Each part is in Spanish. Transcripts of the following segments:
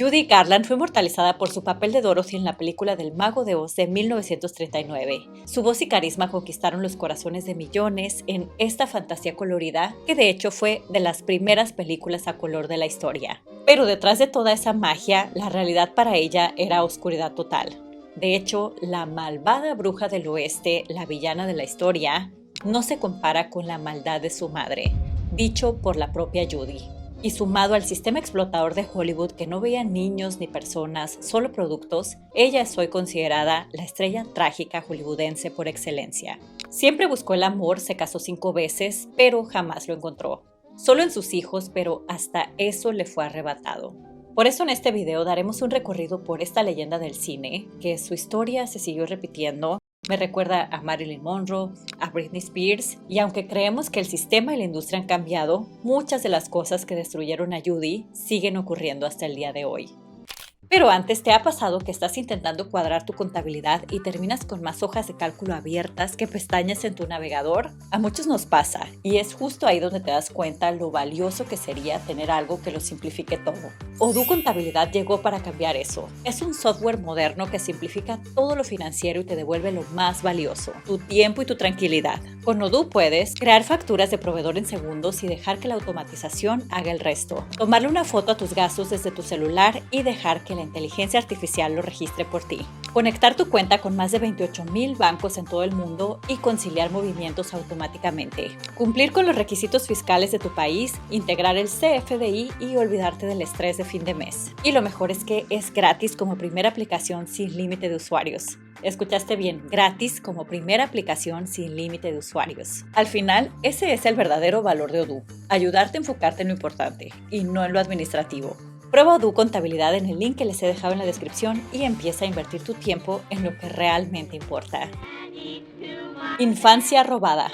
Judy Garland fue inmortalizada por su papel de Dorothy en la película del Mago de Oz de 1939. Su voz y carisma conquistaron los corazones de millones en esta fantasía colorida, que de hecho fue de las primeras películas a color de la historia. Pero detrás de toda esa magia, la realidad para ella era oscuridad total. De hecho, la malvada bruja del oeste, la villana de la historia, no se compara con la maldad de su madre, dicho por la propia Judy. Y sumado al sistema explotador de Hollywood que no veía niños ni personas, solo productos, ella es hoy considerada la estrella trágica hollywoodense por excelencia. Siempre buscó el amor, se casó 5 veces, pero jamás lo encontró. Solo en sus hijos, pero hasta eso le fue arrebatado. Por eso en este video daremos un recorrido por esta leyenda del cine, que su historia se siguió repitiendo. Me recuerda a Marilyn Monroe, a Britney Spears, y aunque creemos que el sistema y la industria han cambiado, muchas de las cosas que destruyeron a Judy siguen ocurriendo hasta el día de hoy. Pero antes, ¿te ha pasado que estás intentando cuadrar tu contabilidad y terminas con más hojas de cálculo abiertas que pestañas en tu navegador? A muchos nos pasa, y es justo ahí donde te das cuenta lo valioso que sería tener algo que lo simplifique todo. Odoo Contabilidad llegó para cambiar eso. Es un software moderno que simplifica todo lo financiero y te devuelve lo más valioso, tu tiempo y tu tranquilidad. Con Odoo puedes crear facturas de proveedor en segundos y dejar que la automatización haga el resto. Tomarle una foto a tus gastos desde tu celular y dejar que la inteligencia artificial lo registre por ti. Conectar tu cuenta con más de 28,000 bancos en todo el mundo y conciliar movimientos automáticamente. Cumplir con los requisitos fiscales de tu país, integrar el CFDI y olvidarte del estrés de fin de mes. Y lo mejor es que es gratis como primera aplicación sin límite de usuarios. Escuchaste bien, gratis como primera aplicación sin límite de usuarios. Al final, ese es el verdadero valor de Odoo, ayudarte a enfocarte en lo importante y no en lo administrativo. Prueba Odoo Contabilidad en el link que les he dejado en la descripción y empieza a invertir tu tiempo en lo que realmente importa. Infancia robada.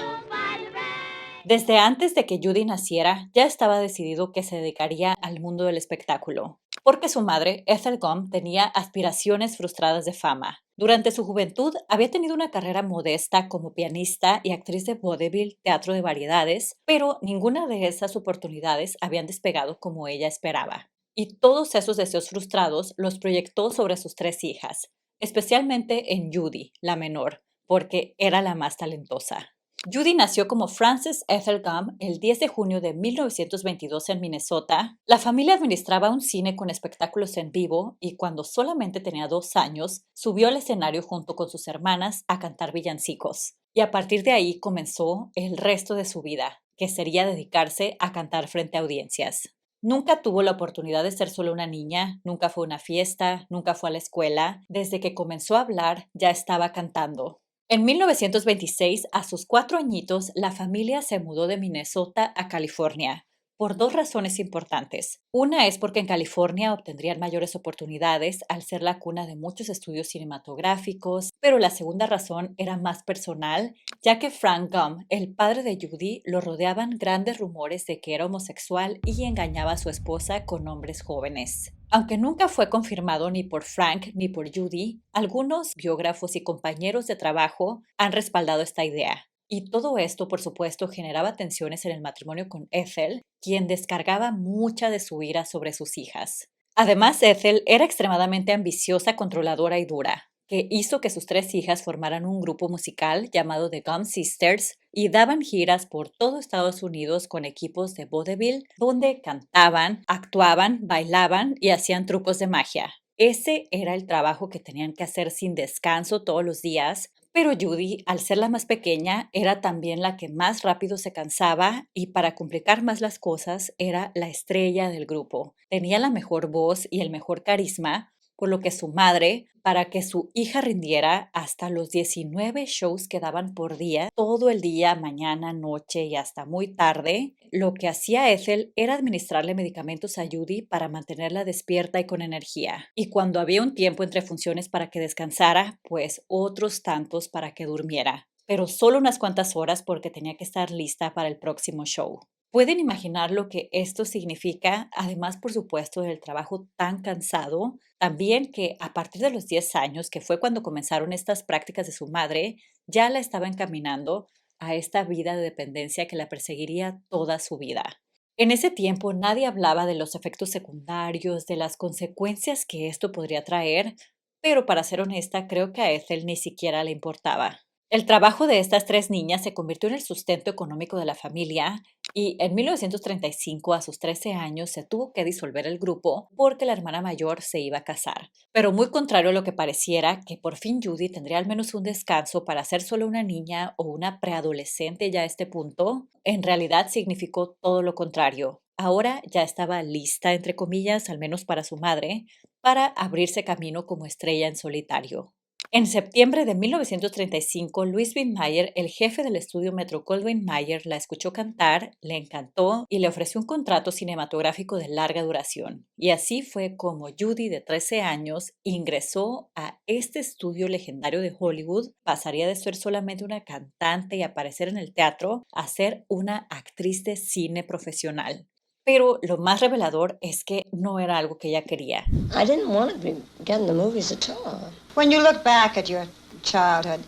Desde antes de que Judy naciera, ya estaba decidido que se dedicaría al mundo del espectáculo, porque su madre, Ethel Gum, tenía aspiraciones frustradas de fama. Durante su juventud había tenido una carrera modesta como pianista y actriz de vodevil, teatro de variedades, pero ninguna de esas oportunidades habían despegado como ella esperaba. Y todos esos deseos frustrados los proyectó sobre sus 3 hijas, especialmente en Judy, la menor, porque era la más talentosa. Judy nació como Frances Ethel Gum el 10 de junio de 1922 en Minnesota. La familia administraba un cine con espectáculos en vivo y cuando solamente tenía 2 años, subió al escenario junto con sus hermanas a cantar villancicos. Y a partir de ahí comenzó el resto de su vida, que sería dedicarse a cantar frente a audiencias. Nunca tuvo la oportunidad de ser solo una niña, nunca fue a una fiesta, nunca fue a la escuela. Desde que comenzó a hablar, ya estaba cantando. En 1926, a sus 4 añitos, la familia se mudó de Minnesota a California, por 2 razones importantes. Una es porque en California obtendrían mayores oportunidades al ser la cuna de muchos estudios cinematográficos, pero la segunda razón era más personal, ya que Frank Gum, el padre de Judy, lo rodeaban grandes rumores de que era homosexual y engañaba a su esposa con hombres jóvenes. Aunque nunca fue confirmado ni por Frank ni por Judy, algunos biógrafos y compañeros de trabajo han respaldado esta idea. Y todo esto, por supuesto, generaba tensiones en el matrimonio con Ethel, quien descargaba mucha de su ira sobre sus hijas. Además, Ethel era extremadamente ambiciosa, controladora y dura, que hizo que sus 3 hijas formaran un grupo musical llamado The Gum Sisters y daban giras por todo Estados Unidos con equipos de vodevil donde cantaban, actuaban, bailaban y hacían trucos de magia. Ese era el trabajo que tenían que hacer sin descanso todos los días, pero Judy, al ser la más pequeña, era también la que más rápido se cansaba y para complicar más las cosas era la estrella del grupo. Tenía la mejor voz y el mejor carisma, por lo que su madre, para que su hija rindiera hasta los 19 shows que daban por día, todo el día, mañana, noche y hasta muy tarde, lo que hacía Ethel era administrarle medicamentos a Judy para mantenerla despierta y con energía. Y cuando había un tiempo entre funciones para que descansara, pues otros tantos para que durmiera. Pero solo unas cuantas horas porque tenía que estar lista para el próximo show. ¿Pueden imaginar lo que esto significa? Además, por supuesto, del trabajo tan cansado. También que a partir de los 10 años, que fue cuando comenzaron estas prácticas de su madre, ya la estaba encaminando a esta vida de dependencia que la perseguiría toda su vida. En ese tiempo nadie hablaba de los efectos secundarios, de las consecuencias que esto podría traer, pero para ser honesta, creo que a Ethel ni siquiera le importaba. El trabajo de estas tres niñas se convirtió en el sustento económico de la familia y en 1935, a sus 13 años, se tuvo que disolver el grupo porque la hermana mayor se iba a casar. Pero muy contrario a lo que pareciera, que por fin Judy tendría al menos un descanso para ser solo una niña o una preadolescente ya a este punto, en realidad significó todo lo contrario. Ahora ya estaba lista, entre comillas, al menos para su madre, para abrirse camino como estrella en solitario. En septiembre de 1935, Louis B. Mayer, el jefe del estudio Metro-Goldwyn-Mayer, la escuchó cantar, le encantó y le ofreció un contrato cinematográfico de larga duración. Y así fue como Judy, de 13 años, ingresó a este estudio legendario de Hollywood. Pasaría de ser solamente una cantante y aparecer en el teatro a ser una actriz de cine profesional. Pero lo más revelador es que no era algo que ella quería. I didn't want to be getting the movies at all. When you look back at your childhood,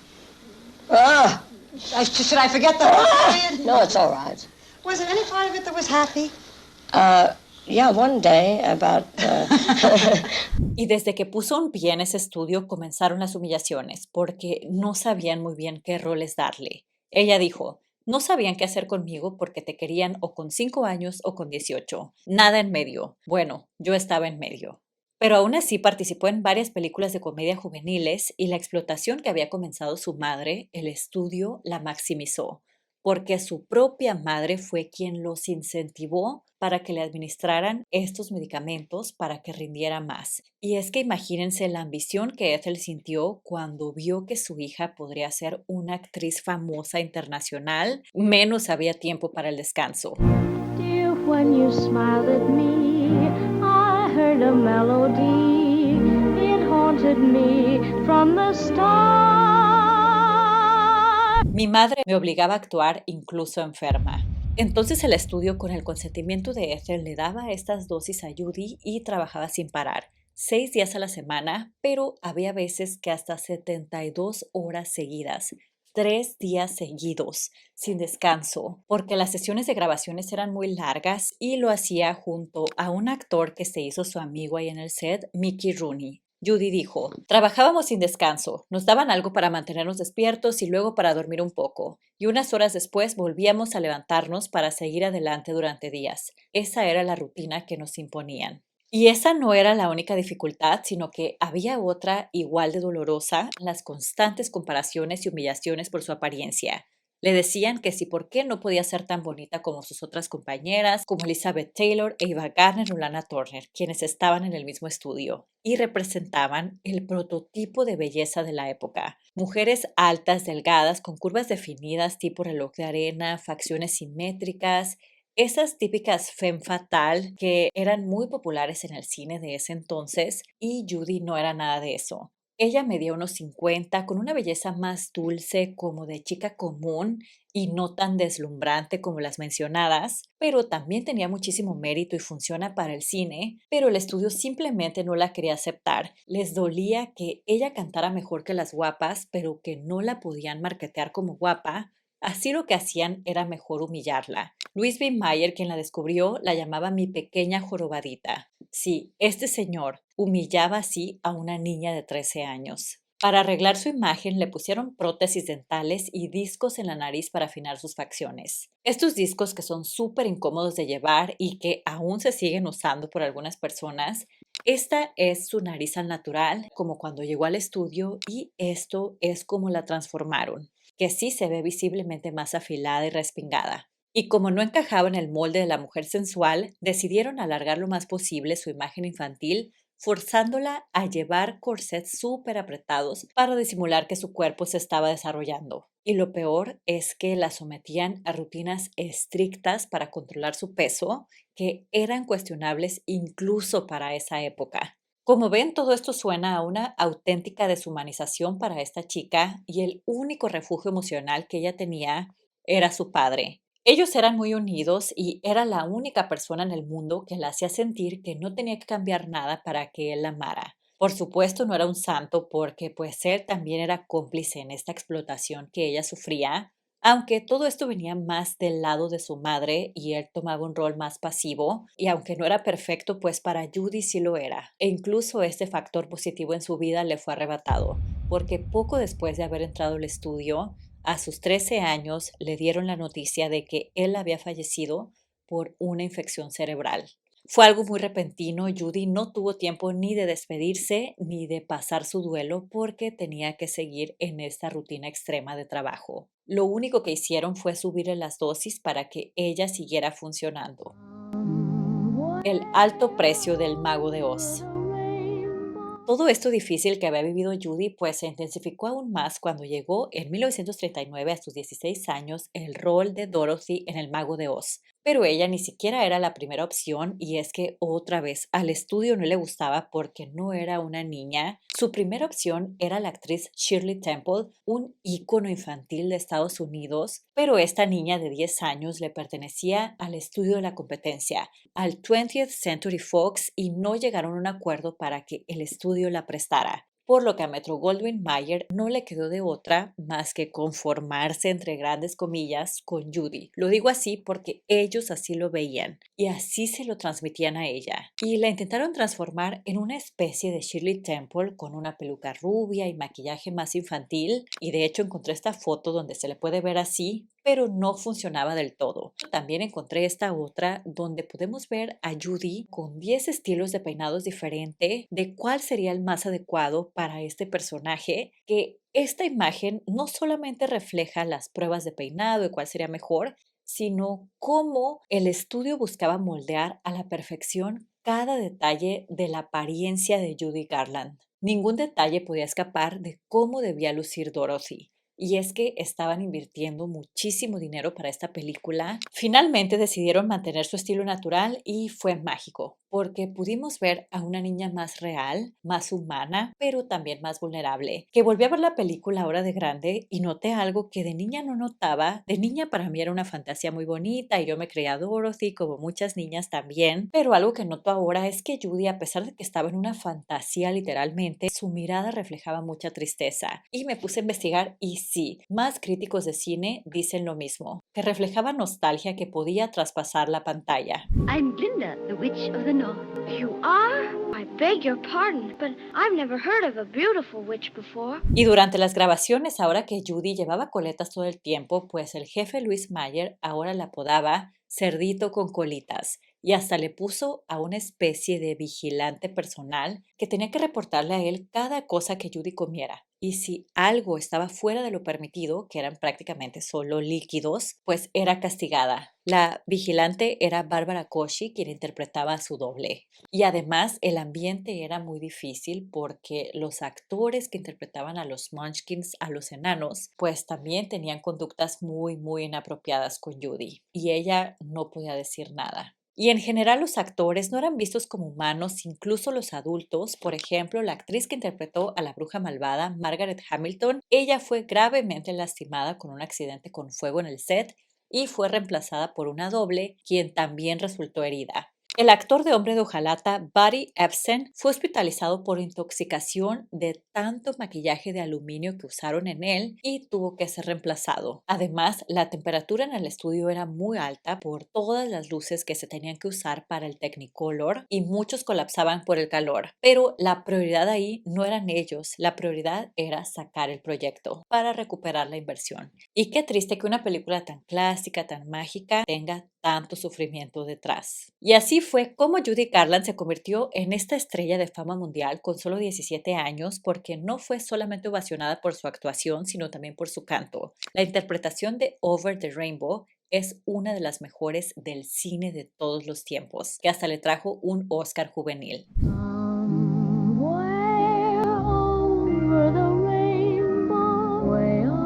Ah, should I forget the whole period? no, it's all right. Was there any part of it that was happy? Yeah, one day about. Y desde que puso un pie en ese estudio comenzaron las humillaciones, porque no sabían muy bien qué roles darle. Ella dijo, no sabían qué hacer conmigo porque te querían o con 5 años o con 18. Nada en medio. Bueno, yo estaba en medio. Pero aún así participó en varias películas de comedia juveniles y la explotación que había comenzado su madre, el estudio, la maximizó, porque su propia madre fue quien los incentivó para que le administraran estos medicamentos para que rindiera más. Y es que imagínense la ambición que Ethel sintió cuando vio que su hija podría ser una actriz famosa internacional, menos había tiempo para el descanso. Dear, when you smiled at me, I heard a melody. It haunted me from the start. Mi madre me obligaba a actuar incluso enferma. Entonces el estudio, con el consentimiento de Ethel, le daba estas dosis a Judy y trabajaba sin parar, 6 días a la semana, pero había veces que hasta 72 horas seguidas, 3 días seguidos, sin descanso, porque las sesiones de grabaciones eran muy largas y lo hacía junto a un actor que se hizo su amigo ahí en el set, Mickey Rooney. Judy dijo, trabajábamos sin descanso, nos daban algo para mantenernos despiertos y luego para dormir un poco, y unas horas después volvíamos a levantarnos para seguir adelante durante días. Esa era la rutina que nos imponían. Y esa no era la única dificultad, sino que había otra igual de dolorosa, las constantes comparaciones y humillaciones por su apariencia. Le decían que si por qué no podía ser tan bonita como sus otras compañeras, como Elizabeth Taylor, Ava Gardner o Lana Turner, quienes estaban en el mismo estudio y representaban el prototipo de belleza de la época. Mujeres altas, delgadas, con curvas definidas tipo reloj de arena, facciones simétricas, esas típicas femme fatale que eran muy populares en el cine de ese entonces, y Judy no era nada de eso. Ella medía unos 50, con una belleza más dulce, como de chica común y no tan deslumbrante como las mencionadas, pero también tenía muchísimo mérito y funciona para el cine, pero el estudio simplemente no la quería aceptar. Les dolía que ella cantara mejor que las guapas, pero que no la podían marketear como guapa. Así lo que hacían era mejor humillarla. Louis B. Mayer, quien la descubrió, la llamaba mi pequeña jorobadita. Sí, este señor humillaba así a una niña de 13 años. Para arreglar su imagen le pusieron prótesis dentales y discos en la nariz para afinar sus facciones. Estos discos, que son súper incómodos de llevar y que aún se siguen usando por algunas personas, esta es su nariz al natural, como cuando llegó al estudio, y esto es como la transformaron, que sí se ve visiblemente más afilada y respingada. Y como no encajaba en el molde de la mujer sensual, decidieron alargar lo más posible su imagen infantil, forzándola a llevar corsets súper apretados para disimular que su cuerpo se estaba desarrollando. Y lo peor es que la sometían a rutinas estrictas para controlar su peso, que eran cuestionables incluso para esa época. Como ven, todo esto suena a una auténtica deshumanización para esta chica, y el único refugio emocional que ella tenía era su padre. Ellos eran muy unidos y era la única persona en el mundo que la hacía sentir que no tenía que cambiar nada para que él la amara. Por supuesto, no era un santo, porque pues él también era cómplice en esta explotación que ella sufría, Aunque todo esto venía más del lado de su madre y él tomaba un rol más pasivo, y aunque no era perfecto, pues para Judy sí lo era. E incluso este factor positivo en su vida le fue arrebatado, porque poco después de haber entrado al estudio, a sus 13 años le dieron la noticia de que él había fallecido por una infección cerebral. Fue algo muy repentino. Judy no tuvo tiempo ni de despedirse ni de pasar su duelo porque tenía que seguir en esta rutina extrema de trabajo. Lo único que hicieron fue subirle las dosis para que ella siguiera funcionando. El alto precio del Mago de Oz. Todo esto difícil que había vivido Judy pues se intensificó aún más cuando llegó en 1939 a sus 16 años el rol de Dorothy en El Mago de Oz. Pero ella ni siquiera era la primera opción y es que otra vez al estudio no le gustaba porque no era una niña. Su primera opción era la actriz Shirley Temple, un ícono infantil de Estados Unidos, pero esta niña de 10 años le pertenecía al estudio de la competencia, al 20th Century Fox, y no llegaron a un acuerdo para que el estudio la prestara, por lo que a Metro-Goldwyn-Mayer no le quedó de otra más que conformarse, entre grandes comillas, con Judy. Lo digo así porque ellos así lo veían y así se lo transmitían a ella. Y la intentaron transformar en una especie de Shirley Temple con una peluca rubia y maquillaje más infantil, y de hecho encontré esta foto donde se le puede ver así, pero no funcionaba del todo. También encontré esta otra donde podemos ver a Judy con 10 estilos de peinados diferentes de cuál sería el más adecuado para este personaje, que esta imagen no solamente refleja las pruebas de peinado y cuál sería mejor, sino cómo el estudio buscaba moldear a la perfección cada detalle de la apariencia de Judy Garland. Ningún detalle podía escapar de cómo debía lucir Dorothy. Y es que estaban invirtiendo muchísimo dinero para esta película. Finalmente decidieron mantener su estilo natural y fue mágico, porque pudimos ver a una niña más real, más humana, pero también más vulnerable, que volví a ver la película ahora de grande y noté algo que de niña no notaba. De niña para mí era una fantasía muy bonita y yo me creía Dorothy, como muchas niñas también, pero algo que noto ahora es que Judy, a pesar de que estaba en una fantasía literalmente, su mirada reflejaba mucha tristeza. Y me puse a investigar y sí, más críticos de cine dicen lo mismo, que reflejaba nostalgia que podía traspasar la pantalla. I'm Glinda, the Witch of the North. You are? I beg your pardon, but I've never heard of a beautiful witch before. Y durante las grabaciones, ahora que Judy llevaba coletas todo el tiempo, pues el jefe Louis Mayer ahora la apodaba Cerdito con Colitas, y hasta le puso a una especie de vigilante personal que tenía que reportarle a él cada cosa que Judy comiera. Y si algo estaba fuera de lo permitido, que eran prácticamente solo líquidos, pues era castigada. La vigilante era Bárbara Coshy, quien interpretaba a su doble. Y además el ambiente era muy difícil porque los actores que interpretaban a los Munchkins, a los enanos, pues también tenían conductas muy inapropiadas con Judy. Y ella no podía decir nada. Y en general los actores no eran vistos como humanos, incluso los adultos. Por ejemplo, la actriz que interpretó a la bruja malvada, Margaret Hamilton, ella fue gravemente lastimada con un accidente con fuego en el set y fue reemplazada por una doble, quien también resultó herida. El actor de Hombre de Hojalata, Buddy Ebsen, fue hospitalizado por intoxicación de tanto maquillaje de aluminio que usaron en él y tuvo que ser reemplazado. Además, la temperatura en el estudio era muy alta por todas las luces que se tenían que usar para el Technicolor y muchos colapsaban por el calor. Pero la prioridad ahí no eran ellos, la prioridad era sacar el proyecto para recuperar la inversión. Y qué triste que una película tan clásica, tan mágica, tenga tanto sufrimiento detrás. Y así fue como Judy Garland se convirtió en esta estrella de fama mundial con solo 17 años, porque no fue solamente ovacionada por su actuación, sino también por su canto. La interpretación de Over the Rainbow es una de las mejores del cine de todos los tiempos, que hasta le trajo un Oscar juvenil. Somewhere over the rainbow, way up,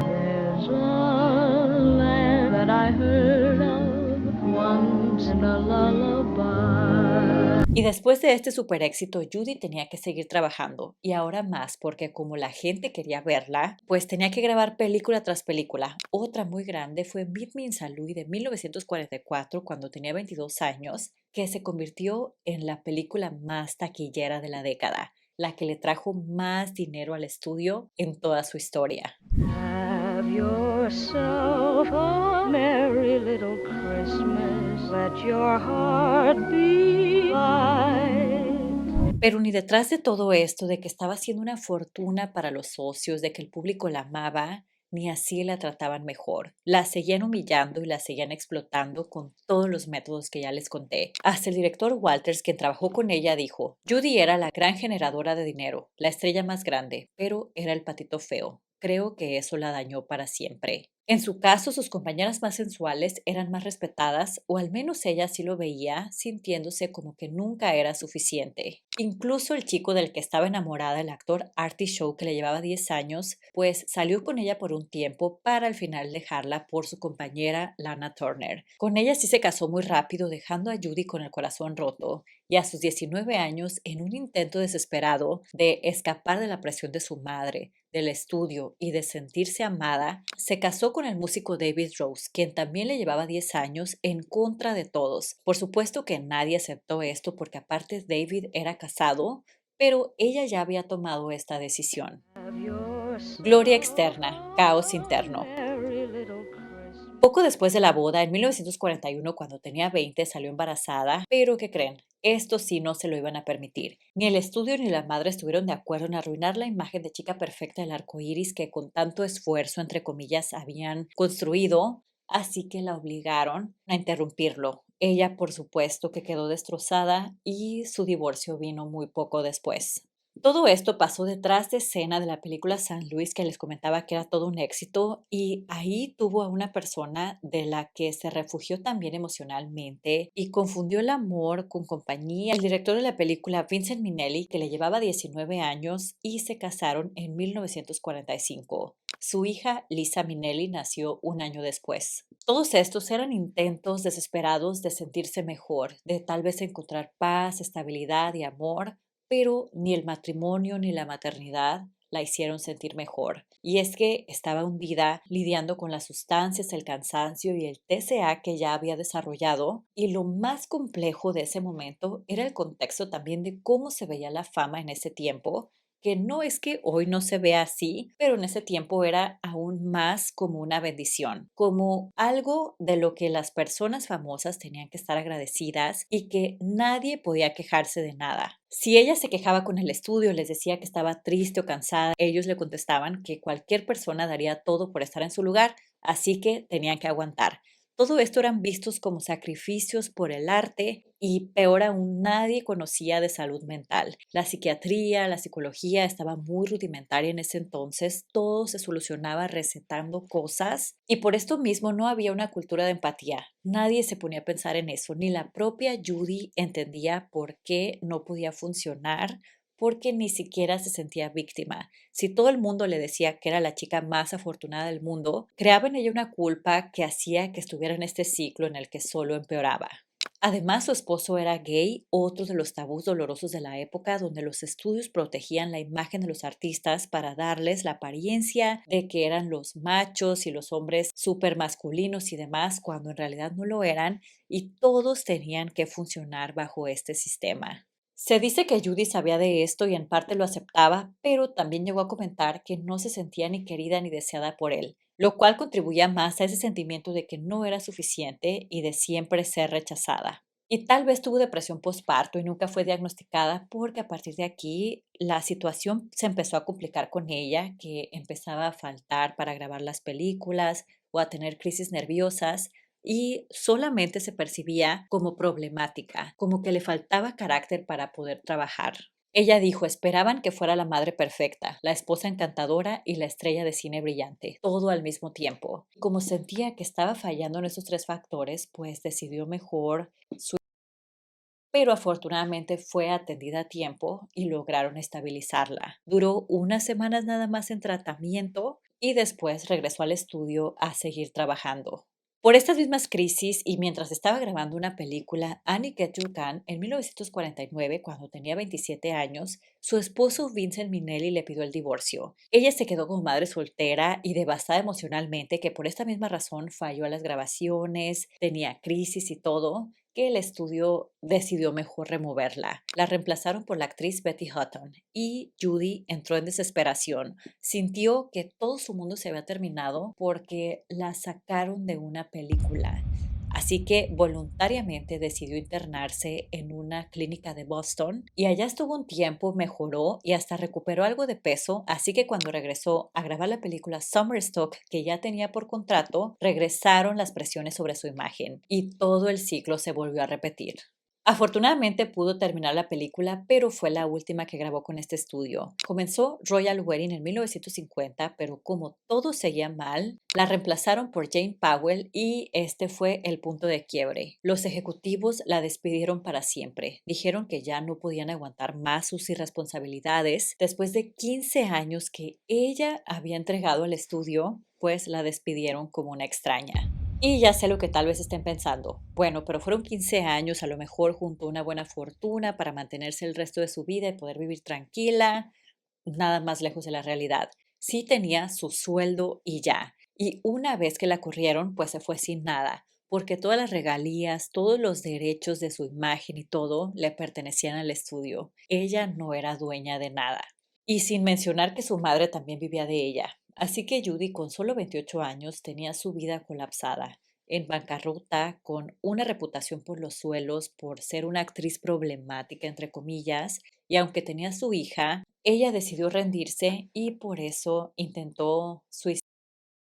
there's a land that I heard of once in a lullaby. Y después de este super éxito, Judy tenía que seguir trabajando, y ahora más porque como la gente quería verla, pues tenía que grabar película tras película. Otra muy grande fue Meet Me in St. Louis de 1944, cuando tenía 22 años, que se convirtió en la película más taquillera de la década. la que le trajo más dinero al estudio en toda su historia. Have yourself a merry little Christmas. Let your heart be light. Pero ni detrás de todo esto, de que estaba haciendo una fortuna para los socios, de que el público la amaba, ni así la trataban mejor. La seguían humillando y la seguían explotando con todos los métodos que ya les conté. Hasta el director Walters, quien trabajó con ella, dijo: Judy era la gran generadora de dinero, la estrella más grande, pero era el patito feo. Creo que eso la dañó para siempre. En su caso, sus compañeras más sensuales eran más respetadas, o al menos ella sí lo veía, sintiéndose como que nunca era suficiente. Incluso el chico del que estaba enamorada, el actor Artie Shaw, que le llevaba 10 años, pues salió con ella por un tiempo para al final dejarla por su compañera Lana Turner. Con ella sí se casó muy rápido, dejando a Judy con el corazón roto, y a sus 19 años, en un intento desesperado de escapar de la presión de su madre, del estudio y de sentirse amada, se casó con el músico David Rose, quien también le llevaba 10 años, en contra de todos. Por supuesto que nadie aceptó esto porque aparte David era casado, pero ella ya había tomado esta decisión. Have yourself Gloria externa, caos interno. merry little Christmas. Poco después de la boda, en 1941, cuando tenía 20, salió embarazada, pero ¿qué creen? Esto sí no se lo iban a permitir. Ni el estudio ni la madre estuvieron de acuerdo en arruinar la imagen de chica perfecta del arco iris que con tanto esfuerzo, entre comillas, habían construido, así que la obligaron a interrumpirlo. Ella, por supuesto, que quedó destrozada y su divorcio vino muy poco después. Todo esto pasó detrás de escena de la película San Luis, que les comentaba que era todo un éxito, y ahí tuvo a una persona de la que se refugió también emocionalmente y confundió el amor con compañía. El director de la película, Vincent Minnelli, que le llevaba 19 años, y se casaron en 1945. Su hija, Lisa Minnelli, nació un año después. Todos estos eran intentos desesperados de sentirse mejor, de tal vez encontrar paz, estabilidad y amor, pero ni el matrimonio ni la maternidad la hicieron sentir mejor. Y es que estaba hundida lidiando con las sustancias, el cansancio y el TCA que ya había desarrollado. Y lo más complejo de ese momento era el contexto también de cómo se veía la fama en ese tiempo, que no es que hoy no se vea así, pero en ese tiempo era aún más como una bendición, como algo de lo que las personas famosas tenían que estar agradecidas y que nadie podía quejarse de nada. Si ella se quejaba con el estudio, les decía que estaba triste o cansada, ellos le contestaban que cualquier persona daría todo por estar en su lugar, así que tenían que aguantar. Todo esto eran vistos como sacrificios por el arte y peor aún, nadie conocía de salud mental. La psiquiatría, la psicología estaba muy rudimentaria en ese entonces, todo se solucionaba recetando cosas y por esto mismo no había una cultura de empatía. Nadie se ponía a pensar en eso, ni la propia Judy entendía por qué no podía funcionar, porque ni siquiera se sentía víctima. Si todo el mundo le decía que era la chica más afortunada del mundo, creaba en ella una culpa que hacía que estuviera en este ciclo en el que solo empeoraba. Además, su esposo era gay, otro de los tabús dolorosos de la época, donde los estudios protegían la imagen de los artistas para darles la apariencia de que eran los machos y los hombres súper masculinos y demás, cuando en realidad no lo eran, y todos tenían que funcionar bajo este sistema. Se dice que Judy sabía de esto y en parte lo aceptaba, pero también llegó a comentar que no se sentía ni querida ni deseada por él, lo cual contribuía más a ese sentimiento de que no era suficiente y de siempre ser rechazada. Y tal vez tuvo depresión postparto y nunca fue diagnosticada porque a partir de aquí la situación se empezó a complicar con ella, que empezaba a faltar para grabar las películas o a tener crisis nerviosas y solamente se percibía como problemática, como que le faltaba carácter para poder trabajar. Ella dijo, esperaban que fuera la madre perfecta, la esposa encantadora y la estrella de cine brillante, todo al mismo tiempo. Como sentía que estaba fallando en esos tres factores, pues decidió mejor pero afortunadamente fue atendida a tiempo y lograron estabilizarla. Duró unas semanas nada más en tratamiento y después regresó al estudio a seguir trabajando. Por estas mismas crisis y mientras estaba grabando una película, Annie Getchell-Khan, en 1949, cuando tenía 27 años, su esposo Vincent Minnelli le pidió el divorcio. Ella se quedó como madre soltera y devastada emocionalmente, que por esta misma razón falló a las grabaciones, tenía crisis y todo, que el estudio decidió mejor removerla. La reemplazaron por la actriz Betty Hutton y Judy entró en desesperación. Sintió que todo su mundo se había terminado porque la sacaron de una película. Así que voluntariamente decidió internarse en una clínica de Boston y allá estuvo un tiempo, mejoró y hasta recuperó algo de peso, así que cuando regresó a grabar la película Summerstock, que ya tenía por contrato, regresaron las presiones sobre su imagen y todo el ciclo se volvió a repetir. Afortunadamente pudo terminar la película, pero fue la última que grabó con este estudio. Comenzó Royal Wedding en 1950, pero como todo seguía mal, la reemplazaron por Jane Powell y este fue el punto de quiebre. Los ejecutivos la despidieron para siempre. Dijeron que ya no podían aguantar más sus irresponsabilidades. Después de 15 años que ella había entregado al estudio, pues la despidieron como una extraña. Y ya sé lo que tal vez estén pensando. Bueno, pero fueron 15 años, a lo mejor junto a una buena fortuna para mantenerse el resto de su vida y poder vivir tranquila. Nada más lejos de la realidad. Sí tenía su sueldo y ya. Y una vez que la corrieron, pues se fue sin nada, porque todas las regalías, todos los derechos de su imagen y todo le pertenecían al estudio. Ella no era dueña de nada. Y sin mencionar que su madre también vivía de ella. Así que Judy, con solo 28 años, tenía su vida colapsada, en bancarrota, con una reputación por los suelos, por ser una actriz problemática, entre comillas, y aunque tenía a su hija, ella decidió rendirse y por eso intentó suicidarse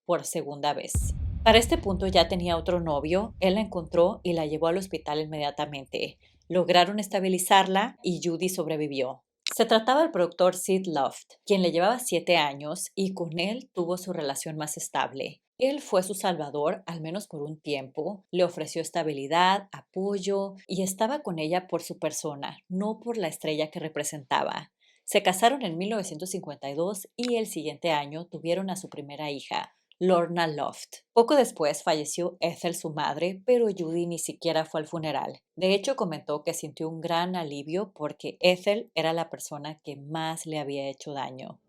por segunda vez. Para este punto ya tenía otro novio, él la encontró y la llevó al hospital inmediatamente. Lograron estabilizarla y Judy sobrevivió. Se trataba del productor Sid Loft, quien le llevaba 7 años y con él tuvo su relación más estable. Él fue su salvador, al menos por un tiempo, le ofreció estabilidad, apoyo y estaba con ella por su persona, no por la estrella que representaba. Se casaron en 1952 y el siguiente año tuvieron a su primera hija, Lorna Loft. Poco después falleció Ethel, su madre, pero Judy ni siquiera fue al funeral. De hecho, comentó que sintió un gran alivio porque Ethel era la persona que más le había hecho daño.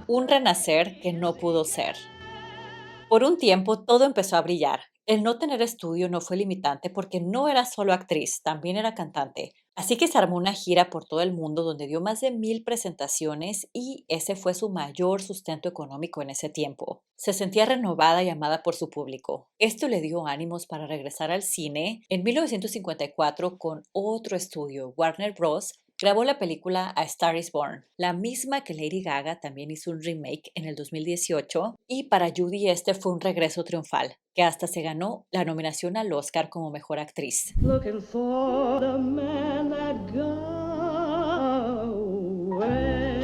Un renacer que no pudo ser. Por un tiempo todo empezó a brillar. El no tener estudio no fue limitante porque no era solo actriz, también era cantante. Así que se armó una gira por todo el mundo donde dio más de 1000 presentaciones y ese fue su mayor sustento económico en ese tiempo. Se sentía renovada y amada por su público. Esto le dio ánimos para regresar al cine. En 1954, con otro estudio, Warner Bros., grabó la película A Star is Born, la misma que Lady Gaga también hizo un remake en el 2018, y para Judy este fue un regreso triunfal, que hasta se ganó la nominación al Oscar como mejor actriz. Looking for the man that got away.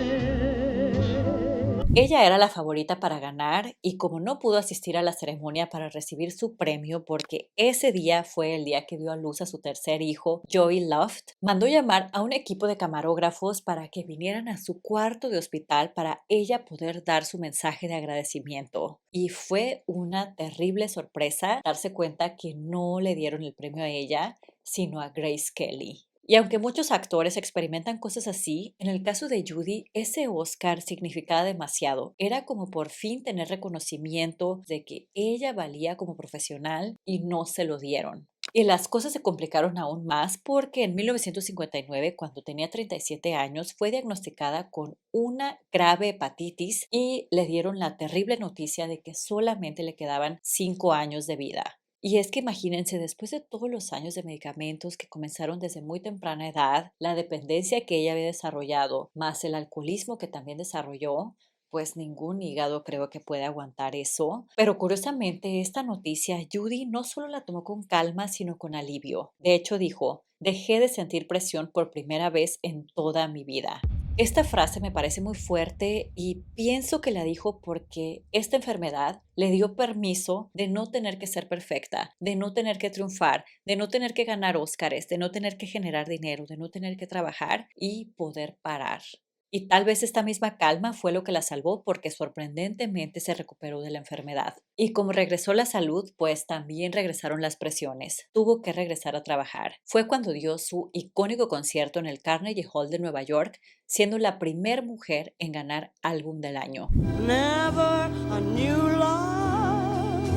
Ella era la favorita para ganar y como no pudo asistir a la ceremonia para recibir su premio porque ese día fue el día que dio a luz a su tercer hijo, Joey Loft, mandó llamar a un equipo de camarógrafos para que vinieran a su cuarto de hospital para ella poder dar su mensaje de agradecimiento. Y fue una terrible sorpresa darse cuenta que no le dieron el premio a ella, sino a Grace Kelly. Y aunque muchos actores experimentan cosas así, en el caso de Judy, ese Oscar significaba demasiado. Era como por fin tener reconocimiento de que ella valía como profesional y no se lo dieron. Y las cosas se complicaron aún más porque en 1959, cuando tenía 37 años, fue diagnosticada con una grave hepatitis y le dieron la terrible noticia de que solamente le quedaban 5 años de vida. Y es que imagínense, después de todos los años de medicamentos que comenzaron desde muy temprana edad, la dependencia que ella había desarrollado, más el alcoholismo que también desarrolló, pues ningún hígado creo que puede aguantar eso. Pero curiosamente, esta noticia Judy no solo la tomó con calma, sino con alivio. De hecho, dijo, dejé de sentir presión por primera vez en toda mi vida. Esta frase me parece muy fuerte y pienso que la dijo porque esta enfermedad le dio permiso de no tener que ser perfecta, de no tener que triunfar, de no tener que ganar Óscares, de no tener que generar dinero, de no tener que trabajar y poder parar. Y tal vez esta misma calma fue lo que la salvó porque sorprendentemente se recuperó de la enfermedad. Y como regresó la salud, pues también regresaron las presiones. Tuvo que regresar a trabajar. Fue cuando dio su icónico concierto en el Carnegie Hall de Nueva York, siendo la primera mujer en ganar álbum del año. Never a new love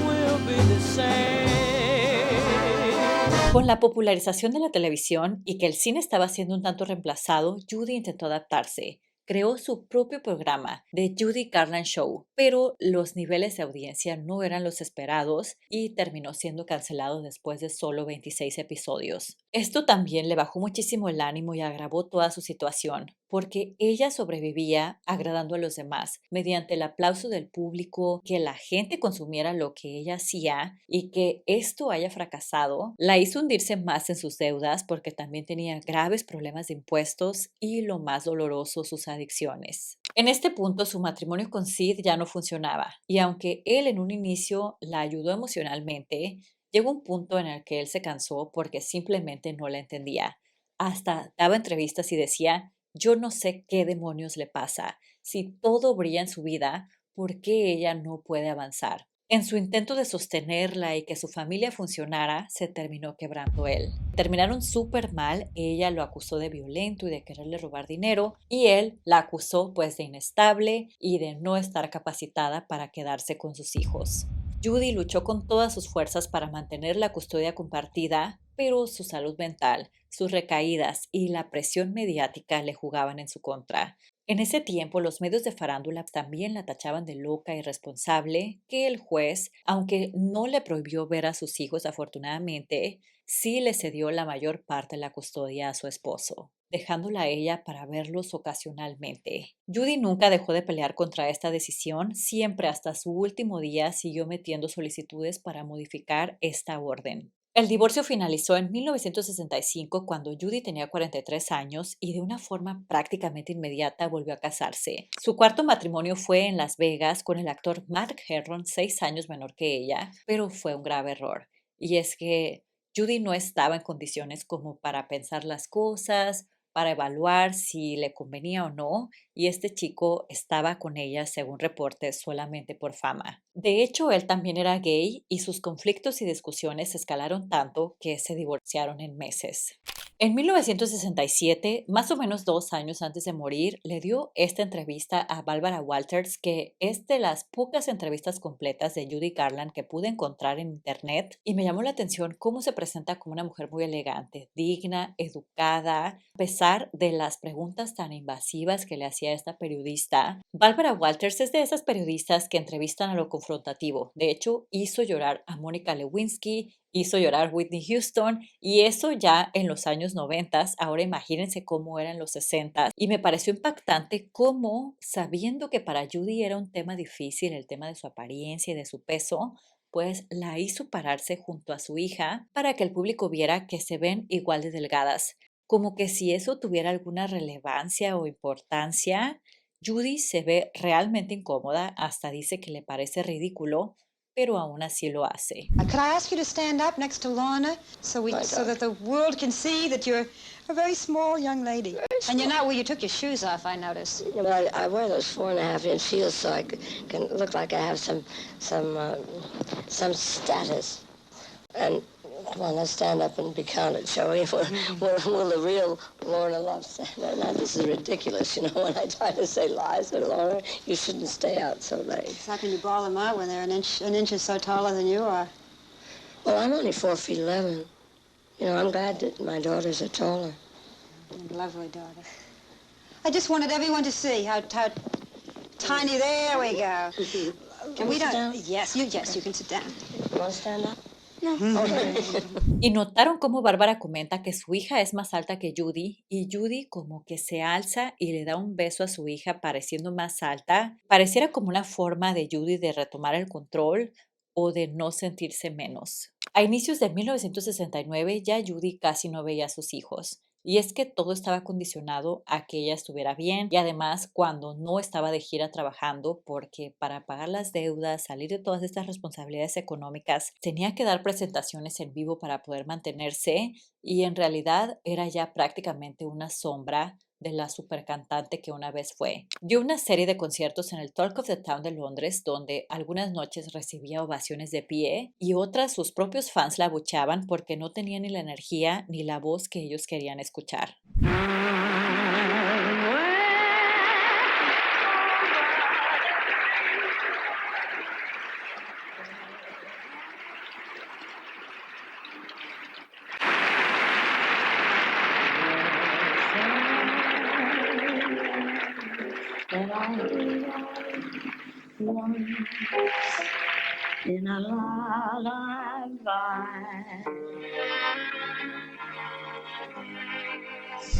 will be the same. Con la popularización de la televisión y que el cine estaba siendo un tanto reemplazado, Judy intentó adaptarse. Creó su propio programa, The Judy Garland Show, pero los niveles de audiencia no eran los esperados y terminó siendo cancelado después de solo 26 episodios. Esto también le bajó muchísimo el ánimo y agravó toda su situación, porque ella sobrevivía agradando a los demás mediante el aplauso del público, que la gente consumiera lo que ella hacía, y que esto haya fracasado la hizo hundirse más en sus deudas porque también tenía graves problemas de impuestos y, lo más doloroso, sus adicciones. En este punto su matrimonio con Sid ya no funcionaba, y aunque él en un inicio la ayudó emocionalmente, llegó un punto en el que él se cansó porque simplemente no la entendía. Hasta daba entrevistas y decía: yo no sé qué demonios le pasa. Si todo brilla en su vida, ¿por qué ella no puede avanzar? En su intento de sostenerla y que su familia funcionara, se terminó quebrando él. Terminaron súper mal, ella lo acusó de violento y de quererle robar dinero, y él la acusó pues de inestable y de no estar capacitada para quedarse con sus hijos. Judy luchó con todas sus fuerzas para mantener la custodia compartida, pero su salud mental, sus recaídas y la presión mediática le jugaban en su contra. En ese tiempo, los medios de farándula también la tachaban de loca y irresponsable, que el juez, aunque no le prohibió ver a sus hijos afortunadamente, sí le cedió la mayor parte de la custodia a su esposo, dejándola a ella para verlos ocasionalmente. Judy nunca dejó de pelear contra esta decisión, siempre hasta su último día siguió metiendo solicitudes para modificar esta orden. El divorcio finalizó en 1965 cuando Judy tenía 43 años y de una forma prácticamente inmediata volvió a casarse. Su cuarto matrimonio fue en Las Vegas con el actor Mark Herron, 6 años menor que ella, pero fue un grave error. Y es que Judy no estaba en condiciones como para pensar las cosas, para evaluar si le convenía o no, y este chico estaba con ella, según reportes, solamente por fama. De hecho, él también era gay y sus conflictos y discusiones escalaron tanto que se divorciaron en meses. En 1967, más o menos 2 años antes de morir, le dio esta entrevista a Barbara Walters, que es de las pocas entrevistas completas de Judy Garland que pude encontrar en internet, y me llamó la atención cómo se presenta como una mujer muy elegante, digna, educada. A pesar de las preguntas tan invasivas que le hacía esta periodista, Barbara Walters es de esas periodistas que entrevistan a lo confrontativo. De hecho, hizo llorar a Mónica Lewinsky, hizo llorar a Whitney Houston, y eso ya en los años 90. Ahora imagínense cómo era en los 60. Y me pareció impactante cómo, sabiendo que para Judy era un tema difícil, el tema de su apariencia y de su peso, pues la hizo pararse junto a su hija para que el público viera que se ven igual de delgadas. Como que si eso tuviera alguna relevancia o importancia. Judy se ve realmente incómoda, hasta dice que le parece ridículo, pero aún así lo hace. Could I ask you to stand up next to Lorna so that the world can see that you're a very small young lady? And you're not, well, you took your shoes off, I noticed. You know, I wear those 4.5-inch heels so I can look like I have some status. And come on, let's stand up and be counted, shall we? Will the real Lorna Love stand up? Now, this is ridiculous, you know, when I try to say lies, but Lorna, you shouldn't stay out so late. It's how can you bawl them out when they're an inch or so taller than you are? Well, I'm only 4 feet 11. You know, I'm glad that my daughters are taller. Lovely daughter. I just wanted everyone to see how tiny. There we go. Can we sit down? Yes, you can sit down. You want to stand up? Y notaron cómo Bárbara comenta que su hija es más alta que Judy, y Judy como que se alza y le da un beso a su hija pareciendo más alta. Pareciera como una forma de Judy de retomar el control o de no sentirse menos. A inicios de 1969 ya Judy casi no veía a sus hijos. Y es que todo estaba condicionado a que ella estuviera bien, y además cuando no estaba de gira trabajando, porque para pagar las deudas, salir de todas estas responsabilidades económicas, tenía que dar presentaciones en vivo para poder mantenerse, y en realidad era ya prácticamente una sombra de la supercantante que una vez fue. Dio una serie de conciertos en el Talk of the Town de Londres, donde algunas noches recibía ovaciones de pie y otras sus propios fans la abucheaban porque no tenía ni la energía ni la voz que ellos querían escuchar. Once in a lullaby.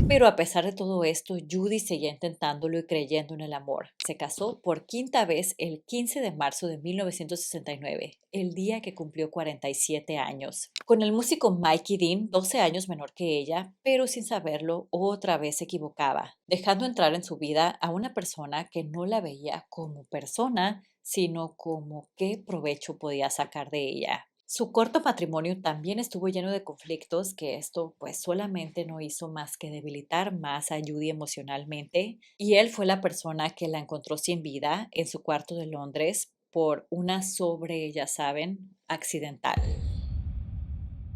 Pero a pesar de todo esto, Judy seguía intentándolo y creyendo en el amor. Se casó por quinta vez el 15 de marzo de 1969, el día que cumplió 47 años, con el músico Mikey Dean, 12 años menor que ella, pero sin saberlo, otra vez se equivocaba, dejando entrar en su vida a una persona que no la veía como persona, sino como qué provecho podía sacar de ella. Su corto matrimonio también estuvo lleno de conflictos, que esto pues solamente no hizo más que debilitar más a Judy emocionalmente, y él fue la persona que la encontró sin vida en su cuarto de Londres por una ya saben, accidental.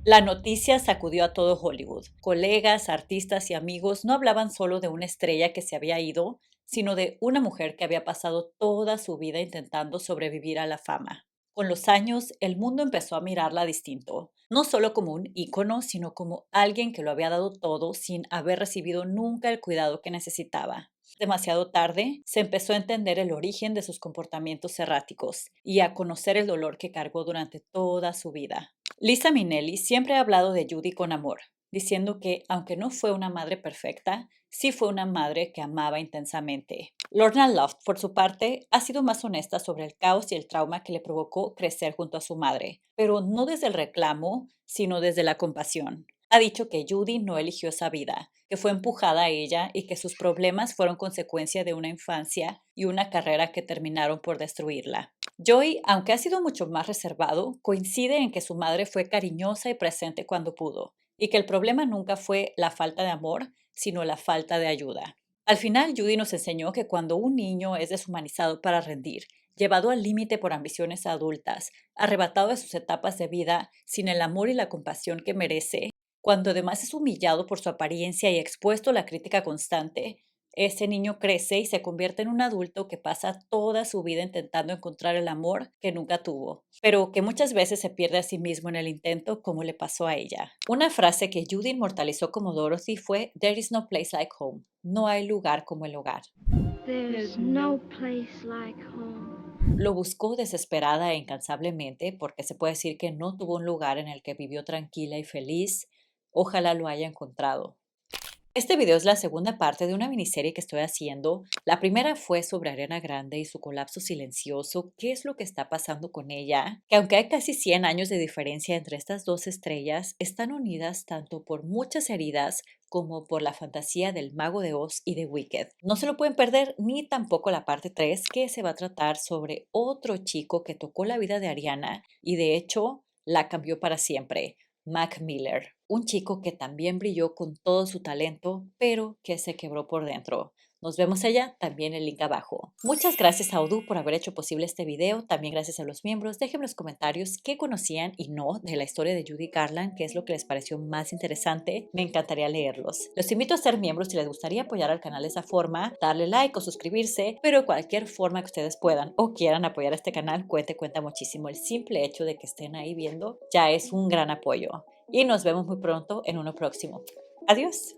La noticia sacudió a todo Hollywood. Colegas, artistas y amigos no hablaban solo de una estrella que se había ido, sino de una mujer que había pasado toda su vida intentando sobrevivir a la fama. Con los años, el mundo empezó a mirarla distinto, no solo como un ícono, sino como alguien que lo había dado todo sin haber recibido nunca el cuidado que necesitaba. Demasiado tarde, se empezó a entender el origen de sus comportamientos erráticos y a conocer el dolor que cargó durante toda su vida. Liza Minnelli siempre ha hablado de Judy con amor, diciendo que, aunque no fue una madre perfecta, sí fue una madre que amaba intensamente. Lorna Loft, por su parte, ha sido más honesta sobre el caos y el trauma que le provocó crecer junto a su madre, pero no desde el reclamo, sino desde la compasión. Ha dicho que Judy no eligió esa vida, que fue empujada a ella y que sus problemas fueron consecuencia de una infancia y una carrera que terminaron por destruirla. Joey, aunque ha sido mucho más reservado, coincide en que su madre fue cariñosa y presente cuando pudo, y que el problema nunca fue la falta de amor, sino la falta de ayuda. Al final, Judy nos enseñó que cuando un niño es deshumanizado para rendir, llevado al límite por ambiciones adultas, arrebatado de sus etapas de vida sin el amor y la compasión que merece, cuando además es humillado por su apariencia y expuesto a la crítica constante, ese niño crece y se convierte en un adulto que pasa toda su vida intentando encontrar el amor que nunca tuvo, pero que muchas veces se pierde a sí mismo en el intento, como le pasó a ella. Una frase que Judy inmortalizó como Dorothy fue "There is no place like home". No hay lugar como el hogar. There's no place like home. Lo buscó desesperada e incansablemente porque se puede decir que no tuvo un lugar en el que vivió tranquila y feliz. Ojalá lo haya encontrado. Este video es la segunda parte de una miniserie que estoy haciendo. La primera fue sobre Ariana Grande y su colapso silencioso, qué es lo que está pasando con ella, que aunque hay casi 100 años de diferencia entre estas dos estrellas, están unidas tanto por muchas heridas como por la fantasía del Mago de Oz y de Wicked. No se lo pueden perder ni tampoco la parte 3, que se va a tratar sobre otro chico que tocó la vida de Ariana y de hecho la cambió para siempre. Mac Miller, un chico que también brilló con todo su talento, pero que se quebró por dentro. Nos vemos allá, también el link abajo. Muchas gracias a Odoo por haber hecho posible este video, también gracias a los miembros. Déjenme en los comentarios qué conocían y no de la historia de Judy Garland, qué es lo que les pareció más interesante. Me encantaría leerlos. Los invito a ser miembros si les gustaría apoyar al canal de esa forma, darle like o suscribirse, pero cualquier forma que ustedes puedan o quieran apoyar a este canal, cuenta muchísimo. El simple hecho de que estén ahí viendo ya es un gran apoyo. Y nos vemos muy pronto en uno próximo. Adiós.